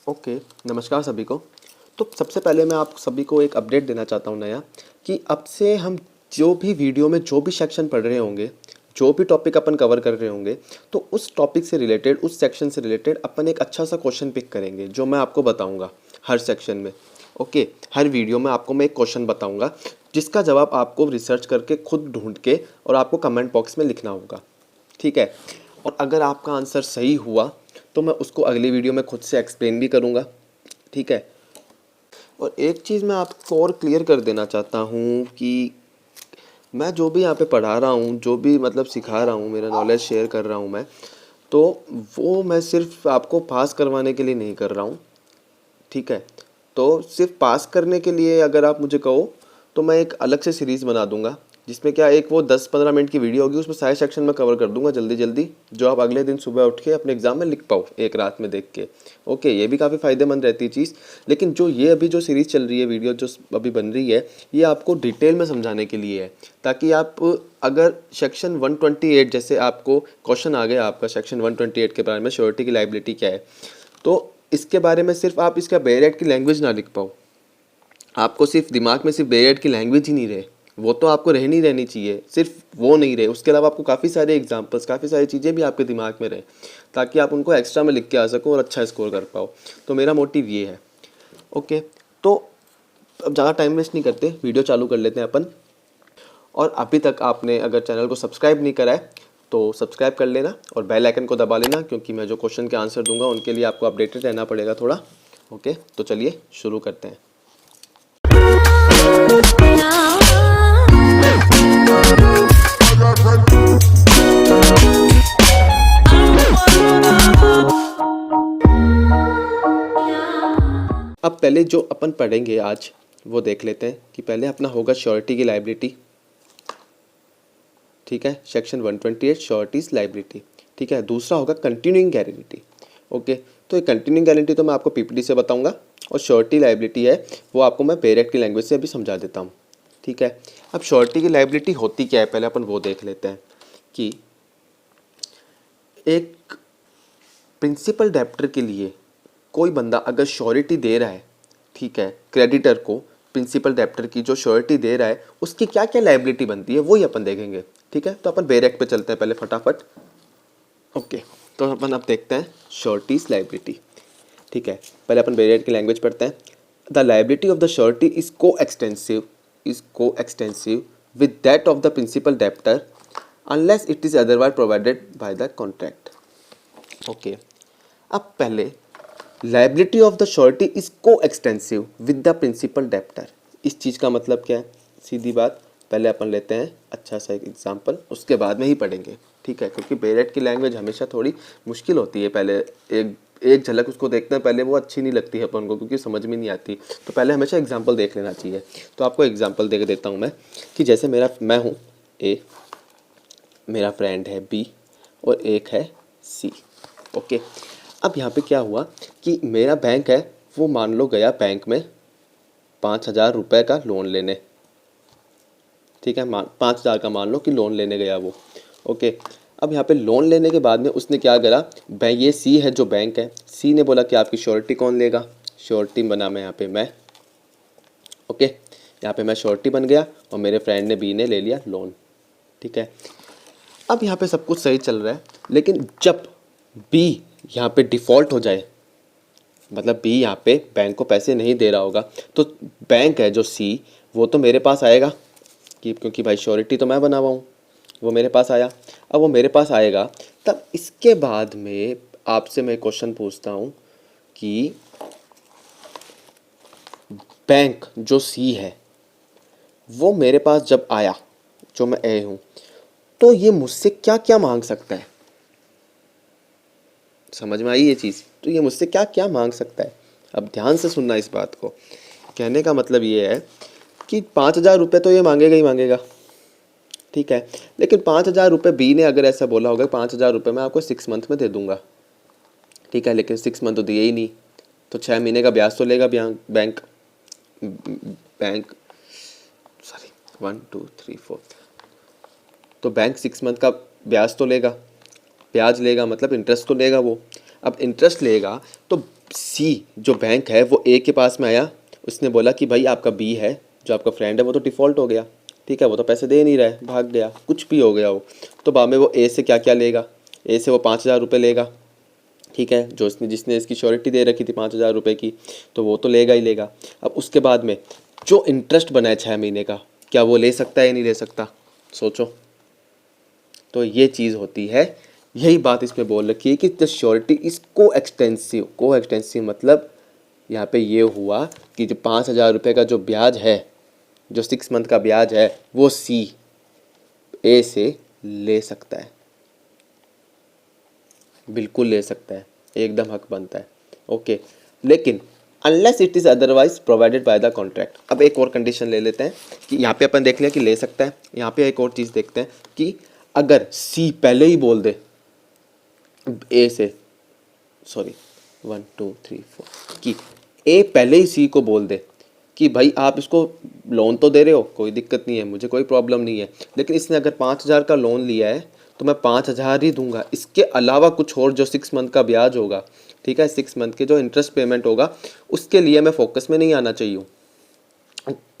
Okay, नमस्कार सभी को। तो सबसे पहले मैं आप सभी को एक अपडेट देना चाहता हूँ नया, कि अब से हम जो भी वीडियो में जो भी सेक्शन पढ़ रहे होंगे, जो भी टॉपिक अपन कवर कर रहे होंगे, तो उस टॉपिक से रिलेटेड, उस सेक्शन से रिलेटेड अपन एक अच्छा सा क्वेश्चन पिक करेंगे जो मैं आपको बताऊँगा हर सेक्शन में। ओके, हर वीडियो में आपको मैं एक क्वेश्चन बताऊँगा जिसका जवाब आपको रिसर्च करके खुद ढूंढ के और आपको कमेंट बॉक्स में लिखना होगा, ठीक है। और अगर आपका आंसर सही हुआ तो मैं उसको अगली वीडियो में खुद से एक्सप्लेन भी करूँगा, ठीक है। और एक चीज़ मैं आपको और क्लियर कर देना चाहता हूँ कि मैं जो भी यहाँ पे पढ़ा रहा हूँ, जो भी मतलब सिखा रहा हूँ, मेरा नॉलेज शेयर कर रहा हूँ मैं, तो वो मैं सिर्फ आपको पास करवाने के लिए नहीं कर रहा हूँ, ठीक है। तो सिर्फ पास करने के लिए अगर आप मुझे कहो तो मैं एक अलग से सीरीज़ बना दूंगा, जिसमें क्या एक वो 10-15 मिनट की वीडियो होगी, उसमें सारे सेक्शन में कवर कर दूंगा जल्दी जल्दी, जो आप अगले दिन सुबह उठ के अपने एग्ज़ाम में लिख पाओ एक रात में देख के। ओके, ये भी काफ़ी फ़ायदेमंद रहती है चीज़। लेकिन जो ये अभी जो सीरीज़ चल रही है, वीडियो जो अभी बन रही है, ये आपको डिटेल में समझाने के लिए है, ताकि आप अगर सेक्शन 128 जैसे आपको क्वेश्चन आ गया आपका सेक्शन 128 के बारे में, श्योरिटी की लायबिलिटी क्या है, तो इसके बारे में सिर्फ आप इसका बेयरेट की लैंग्वेज ना लिख पाओ, आपको सिर्फ दिमाग में सिर्फ बेयरेट की लैंग्वेज ही नहीं रहे, वो तो आपको रहनी चाहिए, सिर्फ वो नहीं रहे, उसके अलावा आपको काफ़ी सारे एग्जांपल्स, काफ़ी सारी चीज़ें भी आपके दिमाग में रहे, ताकि आप उनको एक्स्ट्रा में लिख के आ सको और अच्छा स्कोर कर पाओ। तो मेरा मोटिव ये है। ओके, तो अब ज़्यादा टाइम वेस्ट नहीं करते, वीडियो चालू कर लेते हैं अपन। और अभी तक आपने अगर चैनल को सब्सक्राइब नहीं करा है तो सब्सक्राइब कर लेना और बेल आइकन को दबा लेना, क्योंकि मैं जो क्वेश्चन के आंसर दूंगा उनके लिए आपको अपडेटेड रहना पड़ेगा थोड़ा। ओके, तो चलिए शुरू करते हैं। अब पहले जो अपन पढ़ेंगे आज वो देख लेते हैं कि पहले अपना होगा श्योरिटी की लायबिलिटी, ठीक है, सेक्शन 128 श्योरिटीज लायबिलिटी, ठीक है। दूसरा होगा कंटिन्यूइंग गारंटी। ओके, तो ये कंटिन्यूइंग गारंटी तो मैं आपको पीपीटी से बताऊंगा, और श्योरिटी लायबिलिटी है वो आपको मैं बेयरेट की लैंग्वेज से अभी समझा देता हूँ, ठीक है। अब श्योरिटी की लायबिलिटी होती क्या है, पहले अपन वो देख लेते हैं कि एक प्रिंसिपल डेप्टर के लिए कोई बंदा अगर श्योरिटी दे रहा है, ठीक है, क्रेडिटर को प्रिंसिपल डेप्टर की जो श्योरिटी दे रहा है उसकी क्या क्या लायबिलिटी बनती है वही अपन देखेंगे, ठीक है। तो अपन बेयरेट पे चलते हैं पहले फटाफट। ओके, तो अपन अब देखते हैं श्योरिटीज लायबिलिटी, ठीक है। पहले अपन बेयरेट की लैंग्वेज पढ़ते हैं। The liability of the surety is coextensive with that of the principal debtor unless it is otherwise provided by the contract. Okay, अब पहले liability of the surety is coextensive with the principal debtor, इस चीज़ का मतलब क्या है, सीधी बात, पहले अपन लेते हैं अच्छा सा एक एग्जांपल, उसके बाद में ही पढ़ेंगे, ठीक है, क्योंकि बेयरेट की लैंग्वेज हमेशा थोड़ी मुश्किल होती है, पहले एक झलक उसको देखते हैं पहले वो अच्छी नहीं लगती है अपन को, क्योंकि समझ में नहीं आती, तो पहले हमेशा एग्जाम्पल देख लेना चाहिए। तो आपको एग्जाम्पल दे देता हूँ मैं, कि जैसे मैं हूँ ए, मेरा फ्रेंड है बी, और एक है सी। ओके, अब यहाँ पे क्या हुआ कि मेरा बैंक है वो मान लो गया बैंक में 5,000 रुपये का लोन लेने, ठीक है, 5,000 का मान लो कि लोन लेने गया वो। ओके, अब यहाँ पे लोन लेने के बाद में उसने क्या करा, बैंक, ये सी है जो बैंक है, सी ने बोला कि आपकी श्योरिटी कौन लेगा, श्योरिटी बना मैं यहाँ पे मैं। ओके, यहाँ पे मैं श्योरिटी बन गया और मेरे फ्रेंड ने बी ने ले लिया लोन, ठीक है। अब यहाँ पे सब कुछ सही चल रहा है, लेकिन जब बी यहाँ पे डिफ़ॉल्ट हो जाए, मतलब बी यहाँ पे बैंक को पैसे नहीं दे रहा होगा, तो बैंक है जो सी वो तो मेरे पास आएगा, कि क्योंकि भाई श्योरिटी तो मैं बना हुआ हूँ, वो मेरे पास आया। अब वो मेरे पास आएगा, तब इसके बाद में आपसे मैं क्वेश्चन पूछता हूँ कि बैंक जो सी है वो मेरे पास जब आया, जो मैं ए हूँ, तो ये मुझसे क्या क्या मांग सकता है, समझ में आई ये चीज़, तो ये मुझसे क्या क्या मांग सकता है। अब ध्यान से सुनना इस बात को, कहने का मतलब ये है कि 5,000 रुपये तो ये मांगेगा ही मांगेगा, ठीक है, लेकिन 5,000 रुपये बी ने अगर ऐसा बोला होगा 5,000 रुपये मैं आपको 6 मंथ में दे दूंगा, ठीक है, लेकिन 6 मंथ तो दिए ही नहीं, तो 6 महीने का ब्याज तो लेगा बैंक, बैंक सॉरी 1 2 3 4, तो बैंक 6 मंथ का ब्याज तो लेगा, ब्याज लेगा मतलब इंटरेस्ट तो लेगा वो। अब इंटरेस्ट लेगा तो सी जो बैंक है वो ए के पास में आया, उसने बोला कि भाई आपका बी है जो आपका फ्रेंड है वो तो डिफ़ॉल्ट हो गया, ठीक है, वो तो पैसे दे नहीं रहा है, भाग गया, कुछ भी हो गया हो, तो बाद में वो ए से क्या क्या लेगा, ए से वो 5,000 रुपये लेगा, ठीक है, जो जिसने इसकी श्योरिटी दे रखी थी 5,000 रुपये की, तो वो तो लेगा ही लेगा। अब उसके बाद में जो इंटरेस्ट बना है 6 महीने का, क्या वो ले सकता है या नहीं ले सकता, सोचो। तो ये चीज़ होती है, यही बात इसमें बोल रखी है कि द श्योरिटी इज को एक्सटेंसिव मतलब यहाँ पे ये हुआ कि जो 5,000 रुपये का जो ब्याज है, जो 6 मंथ का ब्याज है, वो सी ए से ले सकता है, बिल्कुल ले सकता है, एकदम हक बनता है, ओके। लेकिन unless it is otherwise provided by the contract. अब एक और कंडीशन ले लेते हैं कि यहाँ पे अपन देख लिया कि ले सकता है, यहाँ पे एक और चीज़ देखते हैं कि अगर सी पहले ही बोल दे ए से, सॉरी 1 2 3 4, कि ए पहले ही सी को बोल दे कि भाई आप इसको लोन तो दे रहे हो, कोई दिक्कत नहीं है, मुझे कोई प्रॉब्लम नहीं है, लेकिन इसने अगर 5,000 का लोन लिया है तो मैं 5,000 ही दूंगा, इसके अलावा कुछ और जो 6 मंथ का ब्याज होगा, ठीक है, 6 मंथ के जो इंटरेस्ट पेमेंट होगा, उसके लिए मैं फोकस में नहीं आना चाहिए,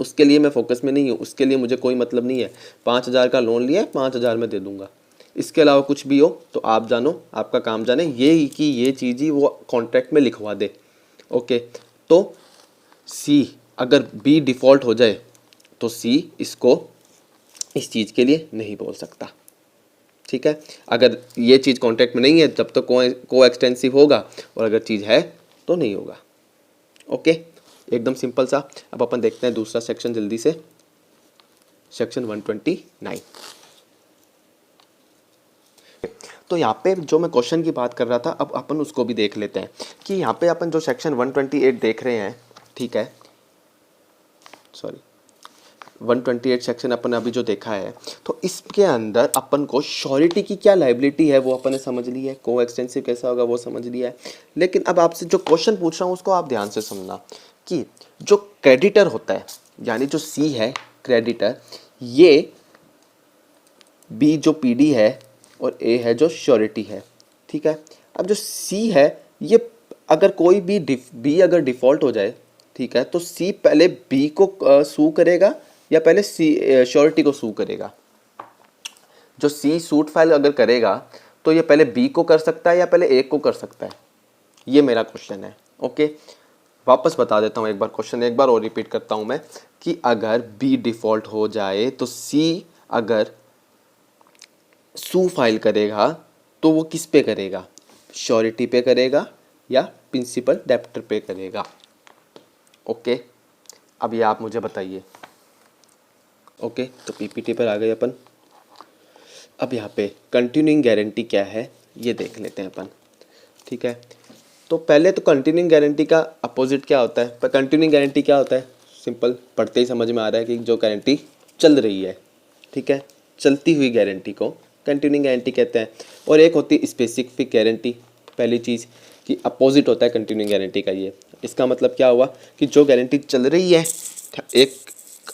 उसके लिए मैं फोकस में नहीं हूँ, उसके लिए मुझे कोई मतलब नहीं है, 5,000 का लोन लिया है, 5,000 में दे दूंगा, इसके अलावा कुछ भी हो तो आप जानो, आपका काम जाने, ये ही कि ये चीज़ ही वो कॉन्ट्रैक्ट में लिखवा दे, ओके। तो सी अगर बी डिफ़ॉल्ट हो जाए तो सी इसको इस चीज़ के लिए नहीं बोल सकता, ठीक है। अगर ये चीज़ कॉन्ट्रैक्ट में नहीं है जब तक को एक्सटेंसिव होगा, और अगर चीज़ है तो नहीं होगा, ओके, एकदम सिंपल सा। अब अपन देखते हैं दूसरा सेक्शन जल्दी से, सेक्शन 129। तो यहाँ पे जो मैं क्वेश्चन की बात कर रहा था, अब अपन उसको भी देख लेते हैं कि यहाँ पे अपन जो सेक्शन 128 देख रहे हैं, ठीक है, सॉरी 128 सेक्शन अपन अभी जो देखा है, तो इसके अंदर अपन को श्योरिटी की क्या लायबिलिटी है वो अपन ने समझ ली है, को एक्सटेंसिव कैसा होगा वो समझ लिया है। लेकिन अब आपसे जो क्वेश्चन पूछ रहा हूँ उसको आप ध्यान से सुनना कि जो क्रेडिटर होता है, यानी जो सी है क्रेडिटर, ये बी जो पीडी है और ए है जो श्योरिटी है, ठीक है। अब जो सी है, ये अगर कोई भी बी अगर डिफ़ॉल्ट हो जाए, ठीक है, तो सी पहले बी को सू करेगा या पहले सी श्योरिटी को सू करेगा। जो सी सूट फाइल अगर करेगा तो ये पहले बी को कर सकता है या पहले ए को कर सकता है, ये मेरा क्वेश्चन है, ओके। वापस बता देता हूँ एक बार क्वेश्चन, एक बार और रिपीट करता हूँ मैं कि अगर बी डिफ़ॉल्ट हो जाए तो सी अगर सू फाइल करेगा तो वो किस पे करेगा, श्योरिटी पे करेगा या प्रिंसिपल डेप्टर पे करेगा, ओके। अब ये आप मुझे बताइए, ओके। तो पीपीटी पर आ गए अपन। अब यहाँ पे कंटिन्यूइंग गारंटी क्या है ये देख लेते हैं अपन, ठीक है। तो पहले तो कंटिन्यूइंग गारंटी का अपोजिट क्या होता है, पर कंटिन्यूइंग गारंटी क्या होता है, सिंपल पढ़ते ही समझ में आ रहा है कि जो गारंटी चल रही है, ठीक है, चलती हुई गारंटी को कंटिन्यूइंग गारंटी कहते हैं। और एक होती है स्पेसिफिक गारंटी, पहली चीज़ कि अपोजिट होता है कंटिन्यूइंग गारंटी का। ये इसका मतलब क्या हुआ कि जो गारंटी चल रही है एक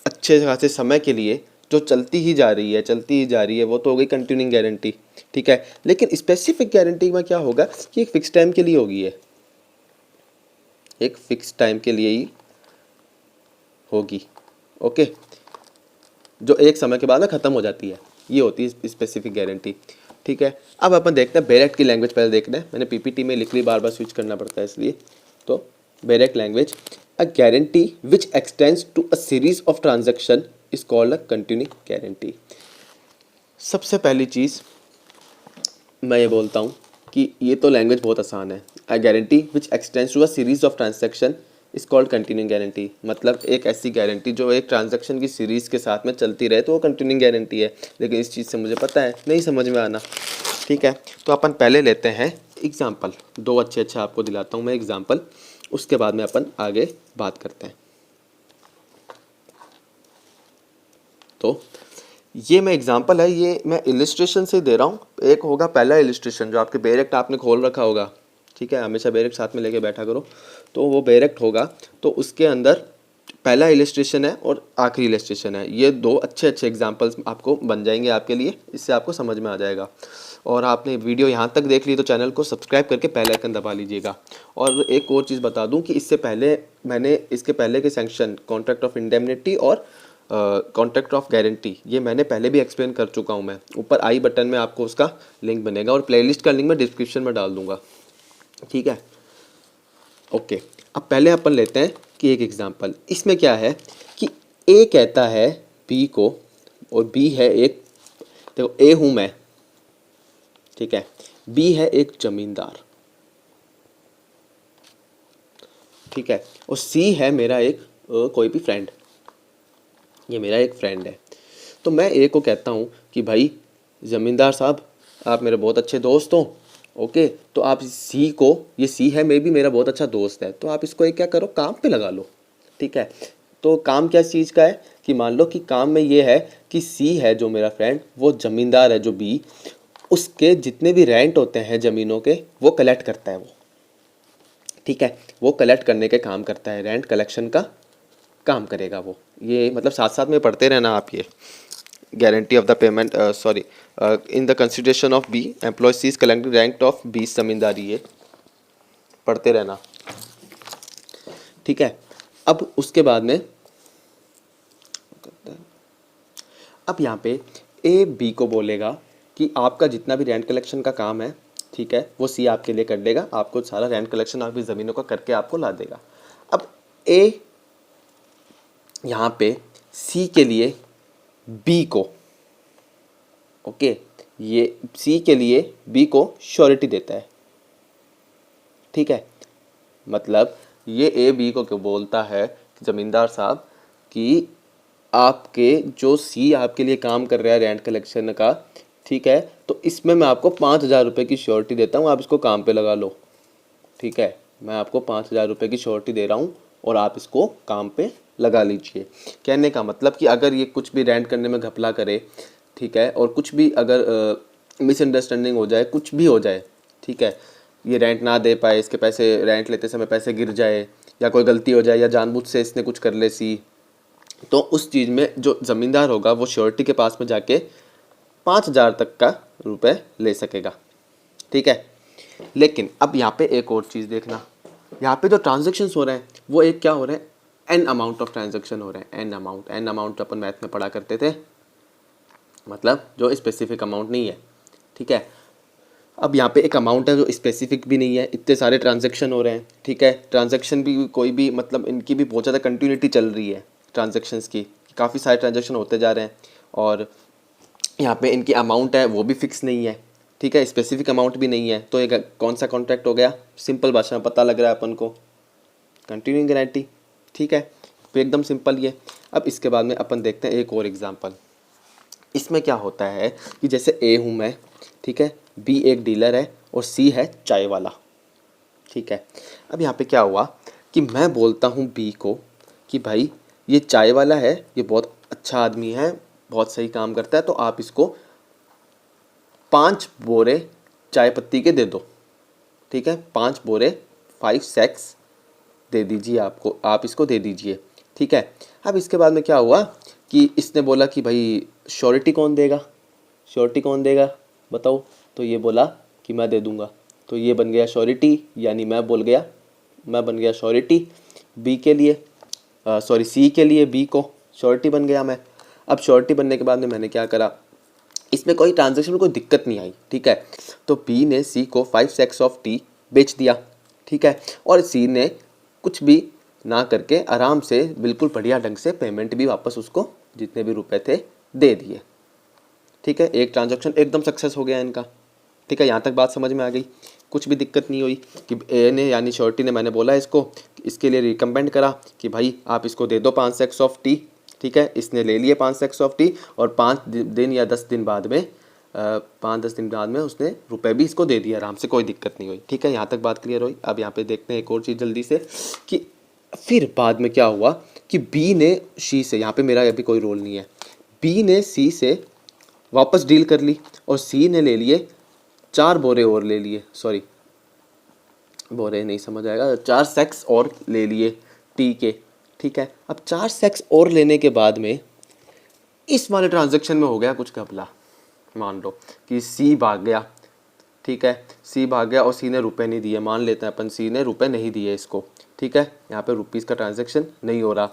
अच्छे खासे समय के लिए, जो चलती ही जा रही है वो तो हो गई कंटिन्यूइंग गारंटी, ठीक है। लेकिन स्पेसिफिक गारंटी में क्या होगा कि एक फिक्स टाइम के लिए होगी, है एक फिक्स टाइम के लिए ही होगी, ओके, जो एक समय के बाद ना ख़त्म हो जाती है, ये होती है स्पेसिफिक गारंटी, ठीक है। अब अपन देखते हैं बेरेक्ट की लैंग्वेज पहले देखना है, मैंने पीपीटी में लिख ली, बार बार स्विच करना पड़ता है इसलिए। तो bare act language, a guarantee which extends to a series of transaction is called a continuing guarantee. सबसे पहली चीज़ मैं ये बोलता हूँ कि ये तो लैंग्वेज बहुत आसान है, a guarantee which extends to a series of transaction is called continuing guarantee, मतलब एक ऐसी गारंटी जो एक ट्रांजैक्शन की सीरीज़ के साथ में चलती रहे तो वो कंटिन्यूइंग गारंटी है। लेकिन इस चीज़ से मुझे पता है नहीं समझ में आना, ठीक है। तो अपन पहले लेते हैं एग्जाम्पल, दो अच्छे आपको दिलाता हूँ मैं एग्जाम्पल, उसके बाद में अपन आगे बात करते हैं। तो ये मैं एग्जांपल है, ये मैं इलिस्ट्रेशन से दे रहा हूँ। एक होगा पहला इलिस्ट्रेशन जो आपके बेरेक्ट आपने खोल रखा होगा, ठीक है, हमेशा बेरेक्ट साथ में लेके बैठा करो, तो वो बेरेक्ट होगा। तो उसके अंदर पहला इलिस्ट्रेशन है और आखिरी इलिस्ट्रेशन है, ये दो अच्छे एग्जांपल्स आपको बन जाएंगे आपके लिए, इससे आपको समझ में आ जाएगा। और आपने वीडियो यहाँ तक देख ली तो चैनल को सब्सक्राइब करके बेल आइकन दबा लीजिएगा। और एक और चीज़ बता दूं कि इससे पहले मैंने इसके पहले के सैंक्शन कॉन्ट्रैक्ट ऑफ इंडेमनिटी और कॉन्ट्रैक्ट ऑफ गारंटी ये मैंने पहले भी एक्सप्लेन कर चुका हूँ। मैं ऊपर आई बटन में आपको उसका लिंक बनेगा और प्लेलिस्ट का लिंक मैं डिस्क्रिप्शन में डाल दूँगा, ठीक है। ओके, अब पहले अपन लेते हैं कि एक एग्जांपल। इसमें क्या है कि ए कहता है बी को, और बी है एक, देखो ए हूँ मैं, ठीक है, बी है एक जमींदार, ठीक है, और सी है मेरा एक कोई भी फ्रेंड, ये मेरा एक फ्रेंड है। तो मैं ए को कहता हूँ कि भाई ज़मींदार साहब आप मेरे बहुत अच्छे दोस्त हो, ओके, तो आप सी को, ये सी है मे भी मेरा बहुत अच्छा दोस्त है, तो आप इसको एक क्या करो, काम पे लगा लो, ठीक है। तो काम क्या चीज़ का है कि मान लो कि काम में ये है कि सी है जो मेरा फ्रेंड, वो ज़मींदार है जो बी, उसके जितने भी रेंट होते हैं ज़मीनों के वो कलेक्ट करता है वो, ठीक है, वो कलेक्ट करने के काम करता है, रेंट कलेक्शन का काम करेगा वो। ये मतलब साथ साथ में पढ़ते रहना आप, ये guarantee of the payment sorry in the consideration of B employ C's collecting rent of B zamindari, ये पढ़ते रहना, ठीक है। अब उसके बाद में अब यहाँ पे ए बी को बोलेगा कि आपका जितना भी रेंट कलेक्शन का काम है, ठीक है, वो सी आपके लिए कर देगा, आपको सारा रेंट कलेक्शन आपकी ज़मीनों का करके आपको ला देगा। अब ए यहाँ पे सी के लिए बी को, ओके, ये सी के लिए बी को श्योरिटी देता है, ठीक है। मतलब ये ए बी को क्यों बोलता है ज़मींदार साहब कि आपके जो सी आपके लिए काम कर रहा है रेंट कलेक्शन का, ठीक है, तो इसमें मैं आपको 5,000 रुपये की श्योरिटी देता हूँ, आप इसको काम पे लगा लो, ठीक है, मैं आपको 5,000 रुपये की श्योरिटी दे रहा हूँ और आप इसको काम पे लगा लीजिए। कहने का मतलब कि अगर ये कुछ भी रेंट करने में घपला करे, ठीक है, और कुछ भी अगर मिसअंडरस्टैंडिंग हो जाए, कुछ भी हो जाए, ठीक है, ये रेंट ना दे पाए, इसके पैसे रेंट लेते समय पैसे गिर जाए, या कोई गलती हो जाए, या जानबूझ से इसने कुछ कर ले सी, तो उस चीज़ में जो ज़मींदार होगा वो श्योरिटी के पास में जाके 5,000 तक का रुपए ले सकेगा, ठीक है। लेकिन अब यहाँ पे एक और चीज़ देखना, यहाँ पे जो ट्रांजेक्शन्स हो रहे हैं वो एक क्या हो रहे हैं, एन अमाउंट ऑफ ट्रांजेक्शन हो रहे हैं, एन अमाउंट अपन मैथ में पढ़ा करते थे, मतलब जो स्पेसिफिक अमाउंट नहीं है, ठीक है। अब यहाँ पे एक अमाउंट है जो स्पेसिफिक भी नहीं है, इतने सारे ट्रांजेक्शन हो रहे हैं, ठीक है, ट्रांजेक्शन भी कोई भी मतलब इनकी भी बहुत ज़्यादा कंटिन्यूटी चल रही है ट्रांजेक्शन्स की, काफ़ी सारे ट्रांजेक्शन होते जा रहे हैं, और यहाँ पे इनकी अमाउंट है वो भी फिक्स नहीं है, ठीक है, स्पेसिफिक अमाउंट भी नहीं है। तो एक कौन सा कॉन्ट्रैक्ट हो गया, सिंपल भाषा में पता लग रहा है अपन को, कंटिन्यूइंग गारंटी, ठीक है, तो एकदम सिंपल ये। अब इसके बाद में अपन देखते हैं एक और एग्जांपल। इसमें क्या होता है कि जैसे ए हूँ मैं, ठीक है, बी एक डीलर है और सी है चाय वाला, ठीक है। अब यहाँ पे क्या हुआ कि मैं बोलता हूँ बी को कि भाई ये चाय वाला है, ये बहुत अच्छा आदमी है, बहुत सही काम करता है, तो आप इसको 5 बोरे चाय पत्ती के दे दो, ठीक है, 5 बोरे 5 सैक्स दे दीजिए, आपको आप इसको दे दीजिए, ठीक है। अब इसके बाद में क्या हुआ कि इसने बोला कि भाई श्योरिटी कौन देगा, श्योरिटी कौन देगा बताओ, तो ये बोला कि मैं दे दूंगा, तो ये बन गया श्योरिटी, यानी मैं बन गया श्योरिटी बी के लिए, सॉरी सी के लिए बी को श्योरिटी बन गया मैं। अब श्योरिटी बनने के बाद में मैंने क्या करा, इसमें कोई ट्रांजेक्शन में कोई दिक्कत नहीं आई, ठीक है, तो बी ने सी को 5 सैक्स ऑफ टी बेच दिया, ठीक है, और सी ने कुछ भी ना करके आराम से बिल्कुल बढ़िया ढंग से पेमेंट भी वापस उसको जितने भी रुपए थे दे दिए, ठीक है, एक ट्रांजेक्शन एकदम सक्सेस हो गया इनका, ठीक है। यहाँ तक बात समझ में आ गई, कुछ भी दिक्कत नहीं हुई कि ए ने यानी श्योरिटी ने, मैंने बोला इसको, इसके लिए रिकमेंड करा कि भाई आप इसको दे दो 5 सैक्स ऑफ टी, ठीक है, इसने ले लिए 5 सैक्स ऑफ टी, और 5 दिन या 10 दिन बाद में 5-10 दिन बाद में उसने रुपए भी इसको दे दिया आराम से, कोई दिक्कत नहीं हुई, ठीक है। यहाँ तक बात क्लियर हुई। अब यहाँ पे देखते हैं एक और चीज़ जल्दी से कि फिर बाद में क्या हुआ कि बी ने सी से, यहाँ पे मेरा अभी कोई रोल नहीं है, बी ने सी से वापस डील कर ली और सी ने ले लिए 4 बोरे और ले लिए, सॉरी बोरे नहीं समझ आएगा, 4 सैक्स और ले लिए टी के, ठीक है। अब 4 सैक्स और लेने के बाद में इस वाले ट्रांजैक्शन में हो गया कुछ घपला, मान लो कि सी भाग गया, ठीक है, सी भाग गया और सी ने रुपए नहीं दिए, मान लेते हैं अपन सी ने रुपए नहीं दिए इसको, ठीक है, यहाँ पे रुपीज़ का ट्रांजैक्शन नहीं हो रहा,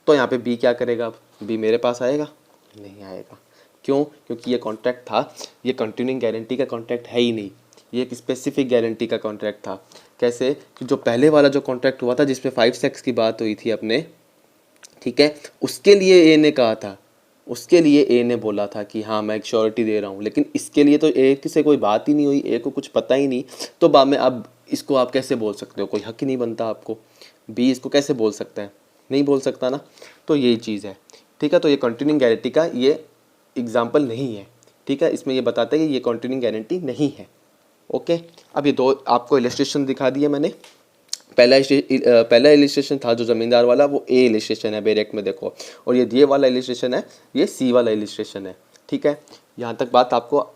तो यहाँ पे बी क्या करेगा, अब बी मेरे पास आएगा, नहीं आएगा। क्यों? क्योंकि ये कॉन्ट्रैक्ट था, ये कंटिन्यूइंग गारंटी का कॉन्ट्रैक्ट है ही नहीं, ये एक स्पेसिफिक गारंटी का कॉन्ट्रैक्ट था। कैसे कि जो पहले वाला जो कॉन्ट्रैक्ट हुआ था जिसमें 5 सेक्स की बात हुई थी अपने, ठीक है, उसके लिए ए ने कहा था, उसके लिए ए ने बोला था कि हाँ मैं एक श्योरिटी दे रहा हूँ, लेकिन इसके लिए तो ए से कोई बात ही नहीं हुई, ए को कुछ पता ही नहीं, तो बाद में अब इसको आप कैसे बोल सकते हो, कोई हक ही नहीं बनता आपको, बी इसको कैसे बोल सकता है, नहीं बोल सकता ना। तो यही चीज़ है, ठीक है। तो ये कंटिन्यूइंग गारंटी का ये एग्जाम्पल नहीं है, ठीक है, इसमें ये बताता है कि ये कंटिन्यूइंग गारंटी नहीं है। ओके, अब ये दो आपको इलस्ट्रेशन दिखा दिए मैंने। पहला इलिस्ट्रेशन था जो ज़मींदार वाला, वो ए इलिस्ट्रेशन है बेरेक में देखो, और ये दिए वाला इलिस्ट्रेशन है, ये सी वाला इलिस्ट्रेशन है, ठीक है। यहाँ तक बात आपको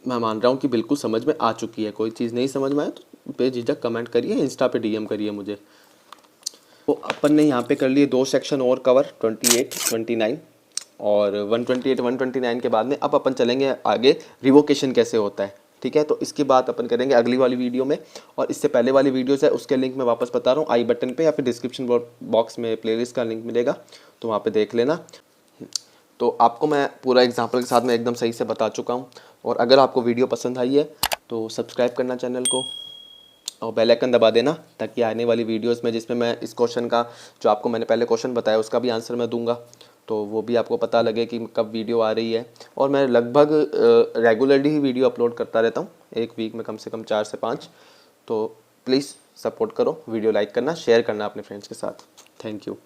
मैं मान रहा हूँ कि बिल्कुल समझ में आ चुकी है। कोई चीज़ नहीं समझ में आए तो बेझिझक कमेंट करिए, इंस्टा पे डीएम करिए मुझे। तो अपन ने यहाँ पे कर लिए 2 सेक्शन और कवर, 28, 29 और 128, 129 के बाद में अब अपन चलेंगे आगे रिवोकेशन कैसे होता है, ठीक है। तो इसकी बात अपन करेंगे अगली वाली वीडियो में, और इससे पहले वाली वीडियोस है उसके लिंक मैं वापस बता रहा हूँ आई बटन पे या फिर डिस्क्रिप्शन बॉक्स में प्लेलिस्ट का लिंक मिलेगा, तो वहाँ पे देख लेना। तो आपको मैं पूरा एग्जाम्पल के साथ में एकदम सही से बता चुका हूँ, और अगर आपको वीडियो पसंद आई है तो सब्सक्राइब करना चैनल को और बेल आइकन दबा देना, ताकि आने वाली वीडियोस में जिसमें मैं इस क्वेश्चन का जो आपको मैंने पहले क्वेश्चन बताया उसका भी आंसर मैं दूंगा, तो वो भी आपको पता लगे कि कब वीडियो आ रही है। और मैं लगभग रेगुलरली ही वीडियो अपलोड करता रहता हूँ, एक वीक में कम से कम 4 से 5। तो प्लीज़ सपोर्ट करो, वीडियो लाइक करना, शेयर करना अपने फ्रेंड्स के साथ। Thank you.